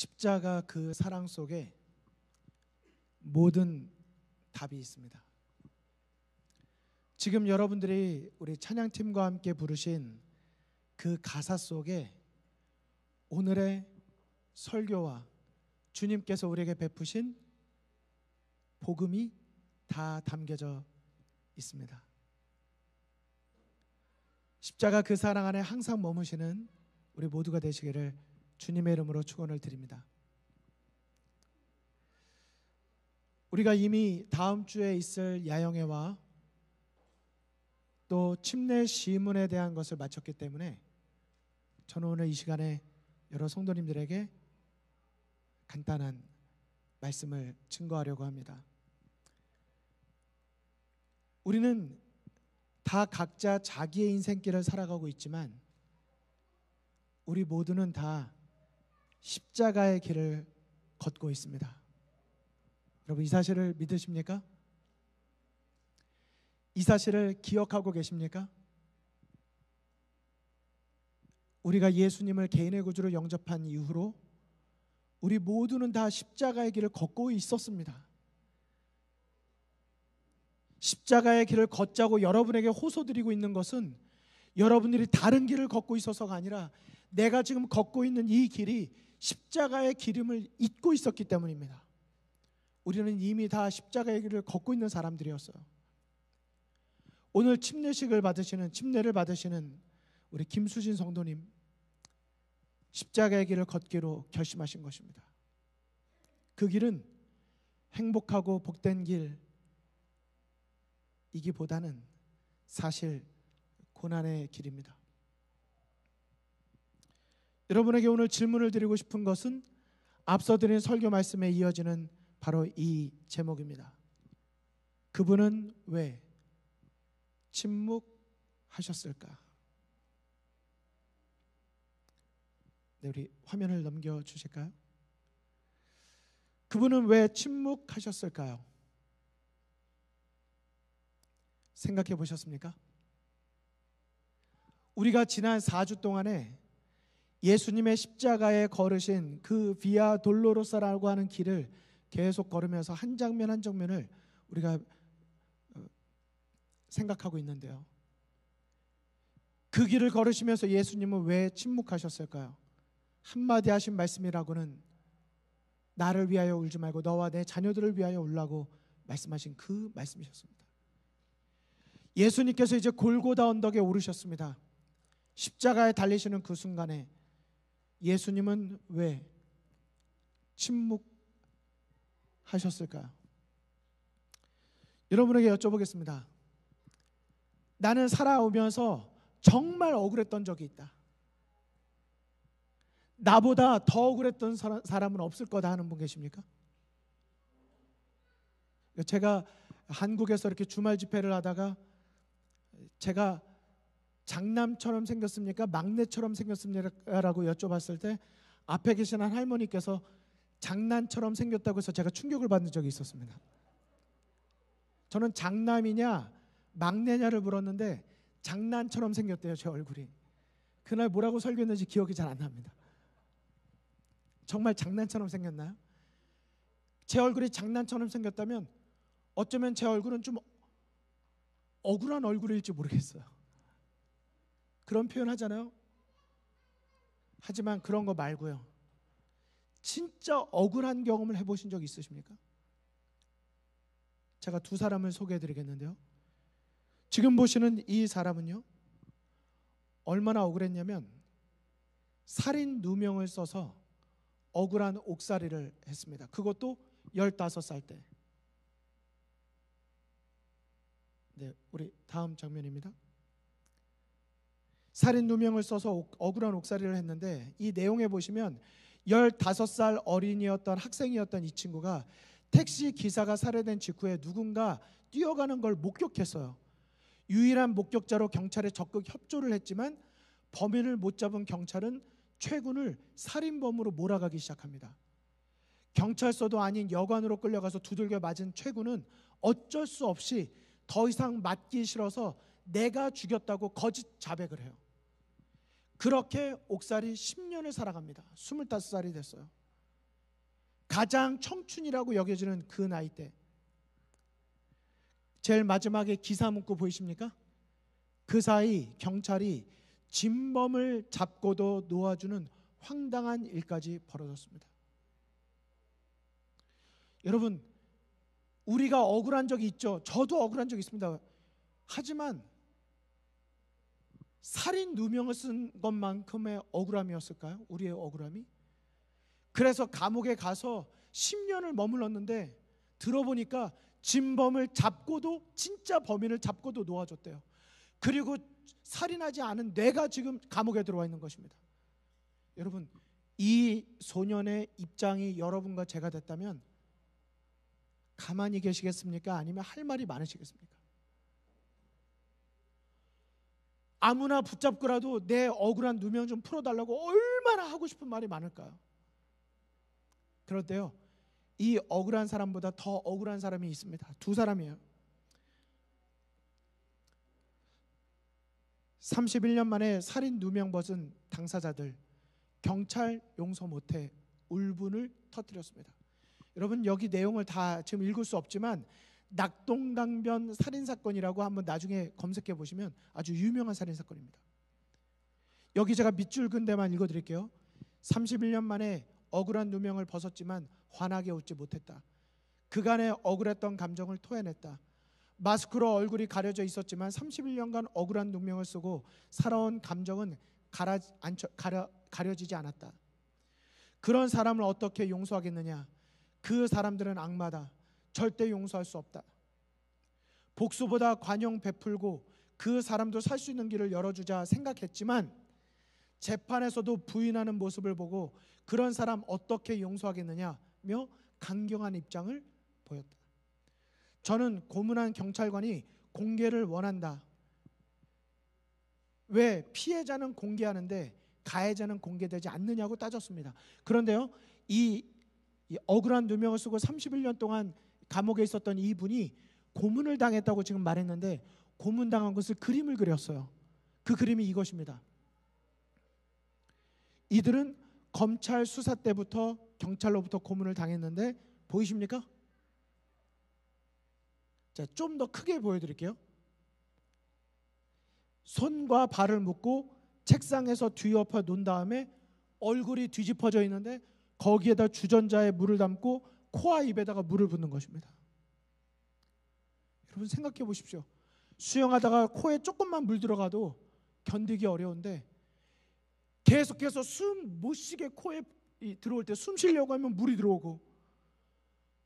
십자가 그 사랑 속에 모든 답이 있습니다. 지금 여러분들이 우리 찬양팀과 함께 부르신 그 가사 속에 오늘의 설교와 주님께서 우리에게 베푸신 복음이 다 담겨져 있습니다. 십자가 그 사랑 안에 항상 머무시는 우리 모두가 되시기를 주님의 이름으로 축원을 드립니다. 우리가 이미 다음 주에 있을 야영회와 또 침례 시문에 대한 것을 마쳤기 때문에 저는 오늘 이 시간에 여러 성도님들에게 간단한 말씀을 증거하려고 합니다. 우리는 다 각자 자기의 인생길을 살아가고 있지만 우리 모두는 다 십자가의 길을 걷고 있습니다. 여러분, 이 사실을 믿으십니까? 이 사실을 기억하고 계십니까? 우리가 예수님을 개인의 구주로 영접한 이후로 우리 모두는 다 십자가의 길을 걷고 있었습니다. 십자가의 길을 걷자고 여러분에게 호소드리고 있는 것은 여러분들이 다른 길을 걷고 있어서가 아니라 내가 지금 걷고 있는 이 길이 십자가의 기름을 잊고 있었기 때문입니다. 우리는 이미 다 십자가의 길을 걷고 있는 사람들이었어요. 오늘 침례를 받으시는 우리 김수진 성도님, 십자가의 길을 걷기로 결심하신 것입니다. 그 길은 행복하고 복된 길이기보다는 사실 고난의 길입니다. 여러분에게 오늘 질문을 드리고 싶은 것은 앞서 드린 설교 말씀에 이어지는 바로 이 제목입니다. 그분은 왜 침묵하셨을까? 네, 우리 화면을 넘겨주실까요? 그분은 왜 침묵하셨을까요? 생각해 보셨습니까? 우리가 지난 4주 동안에 예수님의 십자가에 걸으신 그 비아 돌로로사라고 하는 길을 계속 걸으면서 한 장면 한 장면을 우리가 생각하고 있는데요. 그 길을 걸으시면서 예수님은 왜 침묵하셨을까요? 한마디 하신 말씀이라고는 나를 위하여 울지 말고 너와 내 자녀들을 위하여 울라고 말씀하신 그 말씀이셨습니다. 예수님께서 이제 골고다 언덕에 오르셨습니다. 십자가에 달리시는 그 순간에 예수님은 왜 침묵하셨을까요? 여러분에게 여쭤보겠습니다. 나는 살아오면서 정말 억울했던 적이 있다. 나보다 더 억울했던 사람은 없을 거다 하는 분 계십니까? 제가 한국에서 이렇게 주말 집회를 하다가 제가 장남처럼 생겼습니까? 막내처럼 생겼습니까? 라고 여쭤봤을 때 앞에 계신 한 할머니께서 장난처럼 생겼다고 해서 제가 충격을 받은 적이 있었습니다. 저는 장남이냐 막내냐를 물었는데 장난처럼 생겼대요, 제 얼굴이. 그날 뭐라고 설교했는지 기억이 잘 안 납니다. 정말 장난처럼 생겼나요? 제 얼굴이 장난처럼 생겼다면 어쩌면 제 얼굴은 좀 억울한 얼굴일지 모르겠어요. 그런 표현 하잖아요. 하지만 그런 거 말고요, 진짜 억울한 경험을 해보신 적 있으십니까? 제가 두 사람을 소개해드리겠는데요. 지금 보시는 이 사람은요, 얼마나 억울했냐면 살인 누명을 써서 억울한 옥살이를 했습니다. 그것도 15살 때. 네, 우리 다음 장면입니다. 살인 누명을 써서 억울한 옥살이를 했는데 이 내용에 보시면 15살 어린이였던 학생이었던 이 친구가 택시 기사가 살해된 직후에 누군가 뛰어가는 걸 목격했어요. 유일한 목격자로 경찰에 적극 협조를 했지만 범인을 못 잡은 경찰은 최군을 살인범으로 몰아가기 시작합니다. 경찰서도 아닌 여관으로 끌려가서 두들겨 맞은 최군은 어쩔 수 없이 더 이상 맞기 싫어서 내가 죽였다고 거짓 자백을 해요. 그렇게 옥살이 10년을 살아갑니다. 25살이 됐어요. 가장 청춘이라고 여겨지는 그 나이 때, 제일 마지막에 기사 문구 보이십니까? 그 사이 경찰이 진범을 잡고도 놓아주는 황당한 일까지 벌어졌습니다. 여러분, 우리가 억울한 적이 있죠. 저도 억울한 적이 있습니다. 하지만 살인 누명을 쓴 것만큼의 억울함이었을까요? 우리의 억울함이? 그래서 감옥에 가서 10년을 머물렀는데 들어보니까 진범을 잡고도, 진짜 범인을 잡고도 놓아줬대요. 그리고 살인하지 않은 내가 지금 감옥에 들어와 있는 것입니다. 여러분, 이 소년의 입장이 여러분과 제가 됐다면 가만히 계시겠습니까? 아니면 할 말이 많으시겠습니까? 아무나 붙잡고라도 내 억울한 누명 좀 풀어달라고 얼마나 하고 싶은 말이 많을까요? 그런데요, 이 억울한 사람보다 더 억울한 사람이 있습니다. 두 사람이에요. 31년 만에 살인 누명 벗은 당사자들, 경찰 용서 못해 울분을 터뜨렸습니다. 여러분, 여기 내용을 다 지금 읽을 수 없지만 낙동강변 살인사건이라고 한번 나중에 검색해 보시면 아주 유명한 살인사건입니다. 여기 제가 밑줄 근 데만 읽어드릴게요. 31년 만에 억울한 누명을 벗었지만 환하게 웃지 못했다. 그간의 억울했던 감정을 토해냈다. 마스크로 얼굴이 가려져 있었지만 31년간 억울한 누명을 쓰고 살아온 감정은 가려지지 않았다. 그런 사람을 어떻게 용서하겠느냐? 그 사람들은 악마다. 절대 용서할 수 없다. 복수보다 관용 베풀고 그 사람도 살 수 있는 길을 열어주자 생각했지만 재판에서도 부인하는 모습을 보고 그런 사람 어떻게 용서하겠느냐며 강경한 입장을 보였다. 저는 고문한 경찰관이 공개를 원한다. 왜 피해자는 공개하는데 가해자는 공개되지 않느냐고 따졌습니다. 그런데요, 이 억울한 누명을 쓰고 31년 동안 감옥에 있었던 이분이 고문을 당했다고 지금 말했는데 고문당한 것을 그림을 그렸어요. 그 그림이 이것입니다. 이들은 검찰 수사 때부터 경찰로부터 고문을 당했는데 보이십니까? 자, 좀 더 크게 보여드릴게요. 손과 발을 묶고 책상에서 뒤엎어 놓은 다음에 얼굴이 뒤집어져 있는데 거기에다 주전자에 물을 담고 코와 입에다가 물을 붓는 것입니다. 여러분 생각해 보십시오. 수영하다가 코에 조금만 물 들어가도 견디기 어려운데 계속해서 숨 못 쉬게 코에 들어올 때 숨 쉬려고 하면 물이 들어오고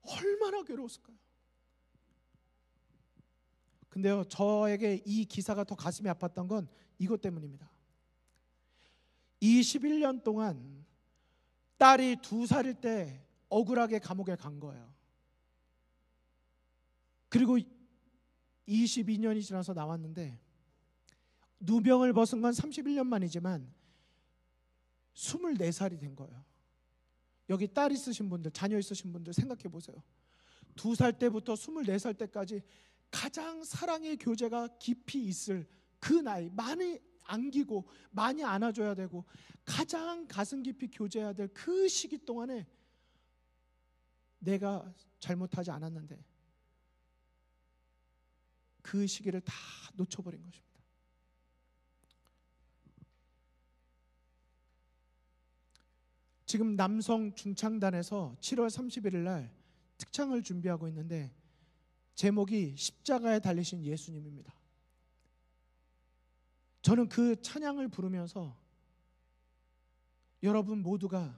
얼마나 괴로웠을까요? 근데요, 저에게 이 기사가 더 가슴이 아팠던 건 이것 때문입니다. 21년 동안 딸이 2살일 때 억울하게 감옥에 간 거예요. 그리고 22년이 지나서 나왔는데 누명을 벗은 건 31년 만이지만 24살이 된 거예요. 여기 딸 있으신 분들, 자녀 있으신 분들 생각해 보세요. 2살 때부터 24살 때까지 가장 사랑의 교제가 깊이 있을 그 나이, 많이 안기고 많이 안아줘야 되고 가장 가슴 깊이 교제해야 될 그 시기 동안에 내가 잘못하지 않았는데 그 시기를 다 놓쳐버린 것입니다. 지금 남성 중창단에서 7월 31일 날 특창을 준비하고 있는데 제목이 십자가에 달리신 예수님입니다. 저는 그 찬양을 부르면서 여러분 모두가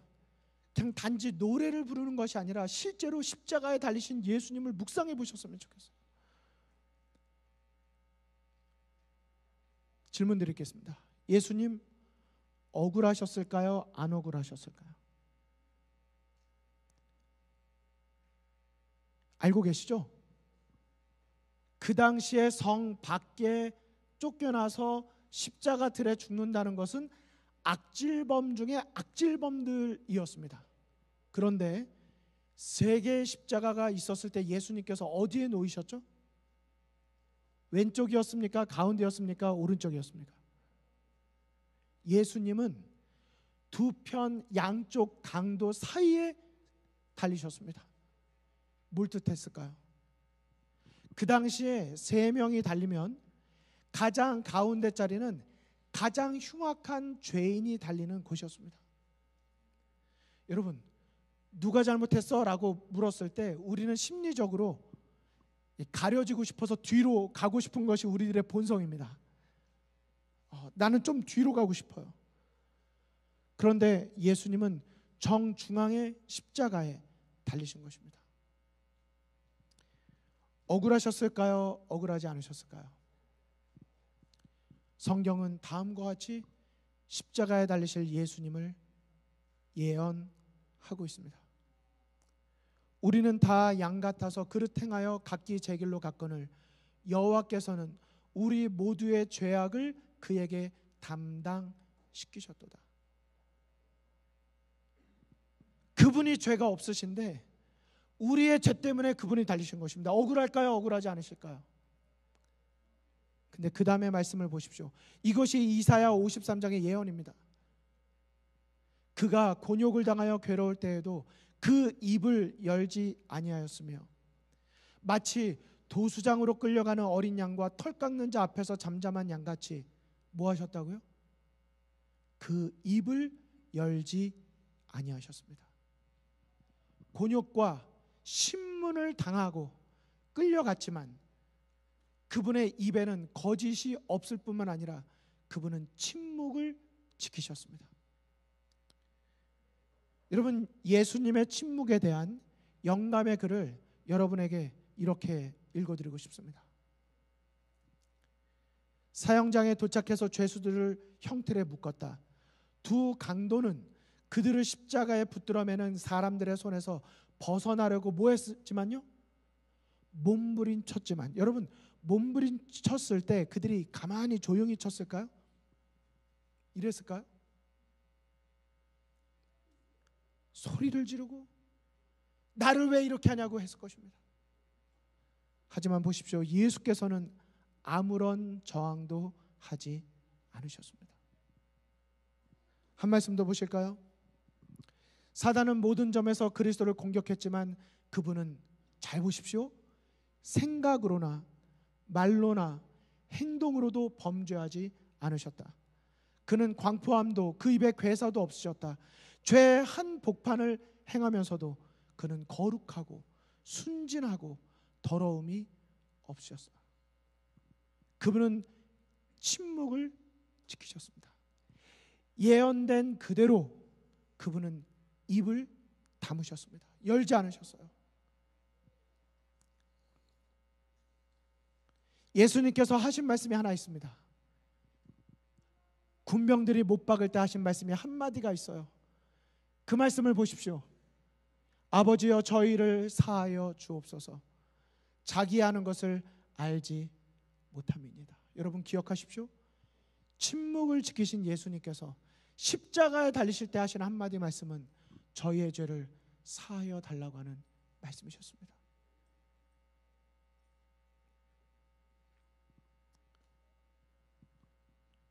그냥 단지 노래를 부르는 것이 아니라 실제로 십자가에 달리신 예수님을 묵상해 보셨으면 좋겠어요. 질문 드리겠습니다. 예수님 억울하셨을까요? 안 억울하셨을까요? 알고 계시죠? 그 당시에 성 밖에 쫓겨나서 십자가 들에 죽는다는 것은 악질범 중에 악질범들이었습니다. 그런데 3개의 십자가가 있었을 때 예수님께서 어디에 놓이셨죠? 왼쪽이었습니까? 가운데였습니까? 오른쪽이었습니까? 예수님은 두 편 양쪽 강도 사이에 달리셨습니다. 뭘 뜻했을까요? 그 당시에 3명이 달리면 가장 가운데 자리는 가장 흉악한 죄인이 달리는 곳이었습니다. 여러분, 누가 잘못했어? 라고 물었을 때 우리는 심리적으로 가려지고 싶어서 뒤로 가고 싶은 것이 우리들의 본성입니다. 나는 좀 뒤로 가고 싶어요. 그런데 예수님은 정중앙의 십자가에 달리신 것입니다. 억울하셨을까요? 억울하지 않으셨을까요? 성경은 다음과 같이 십자가에 달리실 예수님을 예언하고 있습니다. 우리는 다 양 같아서 그릇 행하여 각기 제 길로 갔거늘 여호와께서는 우리 모두의 죄악을 그에게 담당시키셨도다. 그분이 죄가 없으신데 우리의 죄 때문에 그분이 달리신 것입니다. 억울할까요? 억울하지 않으실까요? 근데 그 다음에 말씀을 보십시오. 이것이 이사야 53장의 예언입니다. 그가 곤욕을 당하여 괴로울 때에도 그 입을 열지 아니하였으며 마치 도수장으로 끌려가는 어린 양과 털 깎는 자 앞에서 잠잠한 양같이 뭐 하셨다고요? 그 입을 열지 아니하셨습니다. 곤욕과 신문을 당하고 끌려갔지만 그분의 입에는 거짓이 없을 뿐만 아니라 그분은 침묵을 지키셨습니다. 여러분, 예수님의 침묵에 대한 영감의 글을 여러분에게 이렇게 읽어드리고 싶습니다. 사형장에 도착해서 죄수들을 형틀에 묶었다. 두 강도는 그들을 십자가에 붙들어 매는 사람들의 손에서 벗어나려고 뭐 했지만요? 몸부림쳤지만, 여러분, 몸부림쳤을 때 그들이 가만히 조용히 쳤을까요? 이랬을까요? 소리를 지르고 나를 왜 이렇게 하냐고 했을 것입니다. 하지만 보십시오. 예수께서는 아무런 저항도 하지 않으셨습니다. 한 말씀 더 보실까요? 사단은 모든 점에서 그리스도를 공격했지만 그분은, 잘 보십시오, 생각으로나 말로나 행동으로도 범죄하지 않으셨다. 그는 광포함도 그 입에 괴사도 없으셨다. 죄 한 복판을 행하면서도 그는 거룩하고 순진하고 더러움이 없으셨다. 그분은 침묵을 지키셨습니다. 예언된 그대로 그분은 입을 다무셨습니다. 열지 않으셨어요. 예수님께서 하신 말씀이 하나 있습니다. 군병들이 못 박을 때 하신 말씀이 한마디가 있어요. 그 말씀을 보십시오. 아버지여 저희를 사하여 주옵소서. 자기 하는 것을 알지 못함이니이다. 여러분 기억하십시오. 침묵을 지키신 예수님께서 십자가에 달리실 때 하신 한마디 말씀은 저희의 죄를 사하여 달라고 하는 말씀이셨습니다.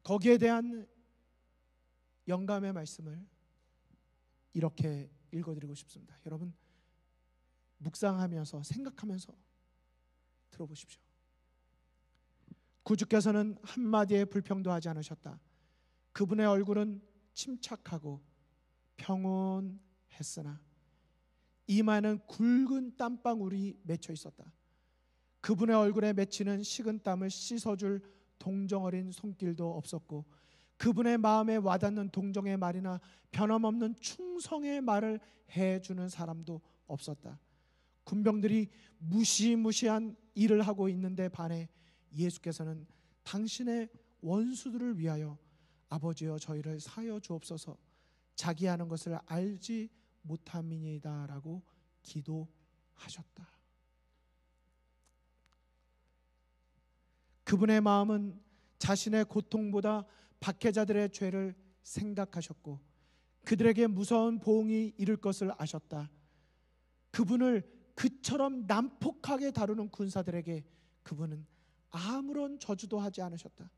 거기에 대한 영감의 말씀을 이렇게 읽어드리고 싶습니다. 여러분 묵상하면서 생각하면서 들어보십시오. 구주께서는 한마디의 불평도 하지 않으셨다. 그분의 얼굴은 침착하고 평온했으나 이마에는 굵은 땀방울이 맺혀 있었다. 그분의 얼굴에 맺히는 식은 땀을 씻어줄 동정어린 손길도 없었고 그분의 마음에 와닿는 동정의 말이나 변함없는 충성의 말을 해주는 사람도 없었다. 군병들이 무시무시한 일을 하고 있는데 반해 예수께서는 당신의 원수들을 위하여 아버지여 저희를 사하여 주옵소서. 자기 하는 것을 알지 못함이니이다 라고 기도하셨다. 그분의 마음은 자신의 고통보다 박해자들의 죄를 생각하셨고 그들에게 무서운 보응이 이를 것을 아셨다. 그분을 그처럼 난폭하게 다루는 군사들에게 그분은 아무런 저주도 하지 않으셨다.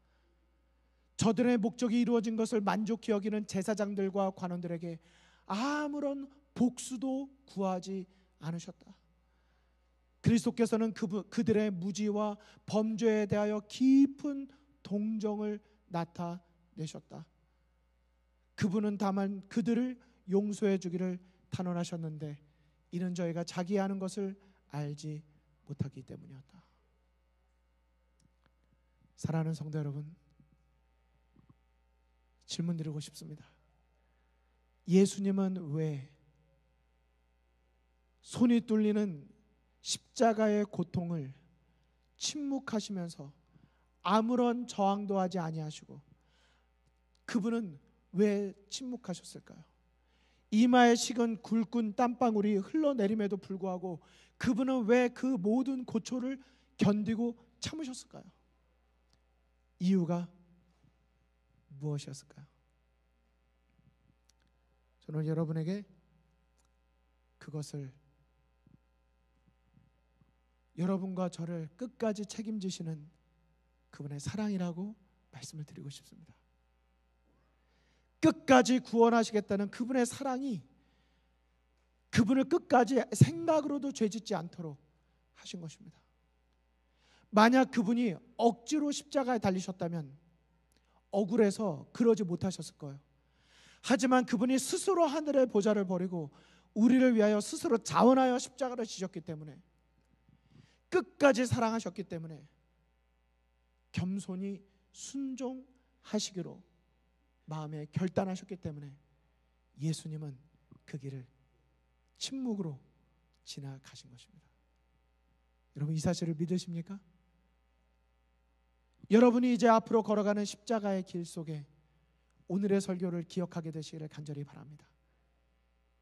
저들의 목적이 이루어진 것을 만족히 여기는 제사장들과 관원들에게 아무런 복수도 구하지 않으셨다. 그리스도께서는 그들의 무지와 범죄에 대하여 깊은 동정을 나타내셨다. 그분은 다만 그들을 용서해 주기를 단언하셨는데 이는 저희가 자기 하는 것을 알지 못하기 때문이었다. 사랑하는 성도 여러분, 질문 드리고 싶습니다. 예수님은 왜 손이 뚫리는 십자가의 고통을 침묵하시면서 아무런 저항도 하지 아니하시고, 그분은 왜 침묵하셨을까요? 이마에 식은 굵은 땀방울이 흘러내림에도 불구하고 그분은 왜 그 모든 고초를 견디고 참으셨을까요? 이유가 무엇이었을까요? 저는 여러분에게 그것을, 여러분과 저를 끝까지 책임지시는 그분의 사랑이라고 말씀을 드리고 싶습니다. 끝까지 구원하시겠다는 그분의 사랑이 그분을 끝까지 생각으로도 죄짓지 않도록 하신 것입니다. 만약 그분이 억지로 십자가에 달리셨다면 억울해서 그러지 못하셨을 거예요. 하지만 그분이 스스로 하늘의 보좌를 버리고 우리를 위하여 스스로 자원하여 십자가를 지셨기 때문에, 끝까지 사랑하셨기 때문에 겸손히 순종하시기로 마음에 결단하셨기 때문에 예수님은 그 길을 침묵으로 지나가신 것입니다. 여러분, 이 사실을 믿으십니까? 여러분이 이제 앞으로 걸어가는 십자가의 길 속에 오늘의 설교를 기억하게 되시기를 간절히 바랍니다.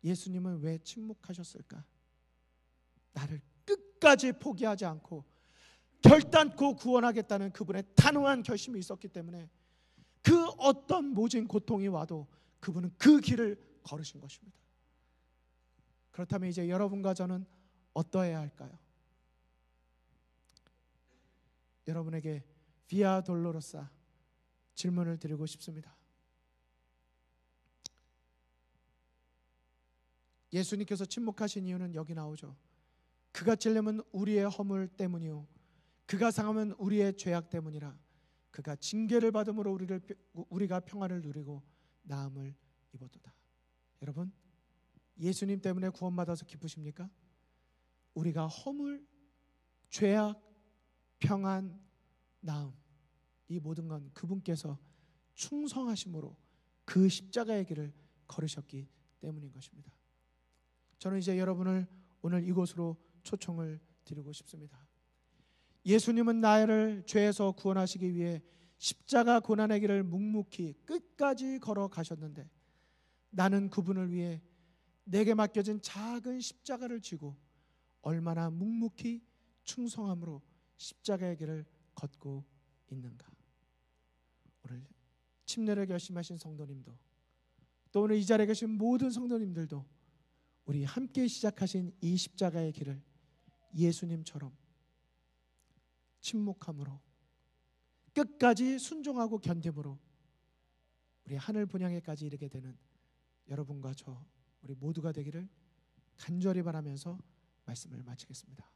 예수님은 왜 침묵하셨을까? 나를 끝까지 포기하지 않고 결단코 구원하겠다는 그분의 단호한 결심이 있었기 때문에 그 어떤 모진 고통이 와도 그분은 그 길을 걸으신 것입니다. 그렇다면 이제 여러분과 저는 어떠해야 할까요? 여러분에게 비아 돌로로사 질문을 드리고 싶습니다. 예수님께서 침묵하신 이유는 여기 나오죠. 그가 찔림은 우리의 허물 때문이요 그가 상함은 우리의 죄악 때문이라. 그가 징계를 받음으로 우리가 평안을 누리고 나음을 입었도다. 여러분, 예수님 때문에 구원받아서 기쁘십니까? 우리가 허물, 죄악, 평안, 나음, 이 모든 건 그분께서 충성하심으로 그 십자가의 길을 걸으셨기 때문인 것입니다. 저는 이제 여러분을 오늘 이곳으로 초청을 드리고 싶습니다. 예수님은 나를 죄에서 구원하시기 위해 십자가 고난의 길을 묵묵히 끝까지 걸어가셨는데, 나는 그분을 위해 내게 맡겨진 작은 십자가를 쥐고 얼마나 묵묵히 충성함으로 십자가의 길을 걷고 있는가. 오늘 침례를 결심하신 성도님도, 또 오늘 이 자리에 계신 모든 성도님들도 우리 함께 시작하신 이 십자가의 길을 예수님처럼 침묵함으로 끝까지 순종하고 견딤으로 우리 하늘 분향에까지 이르게 되는 여러분과 저 우리 모두가 되기를 간절히 바라면서 말씀을 마치겠습니다.